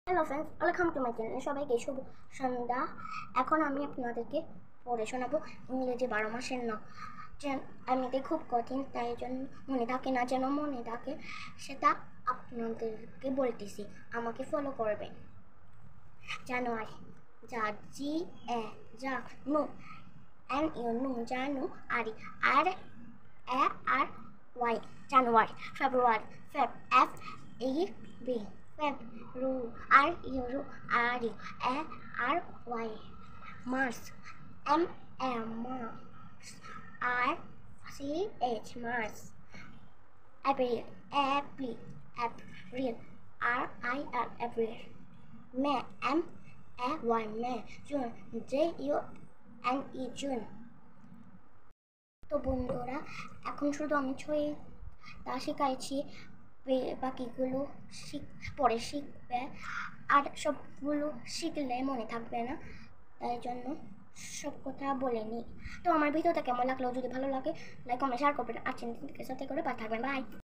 Hello friends, welcome to my channel. সবাইকে শুভ সন্ধ্যা। এখন আমি আপনাদেরকে পড়ে শোনাবো ইংরেজি 12 মাসের নাম। এমনিতে খুব কঠিন, তাই জন্য মনে থাকে না, যেন মনে থাকে সেটা আপনাদেরকে বলতেছি, আমাকে ফলো করবেন। জানুয়ারি, জি এ জা নু এন ইউ নু January R A R Y January. February, Feb F E B February R ইউরু আরি A R Y March M A March R C H March April April April R I R April May M A Y May June J U N E June. তো বন্ধুরা, এখন শুধু আমি তা শিখাইছি, বাকিগুলো পরে শিখবে, আর সবগুলো শিখলে মনে থাকবে না, তাই জন্য সব কথা বলে নিই। তো আমার ভিডিওটা কেমন লাগলো, যদি ভালো লাগে লাইক কমেন্ট শেয়ার করবেন, আর চ্যানেলটিকে সাবস্ক্রাইব করে পাশে থাকবেন। বাই।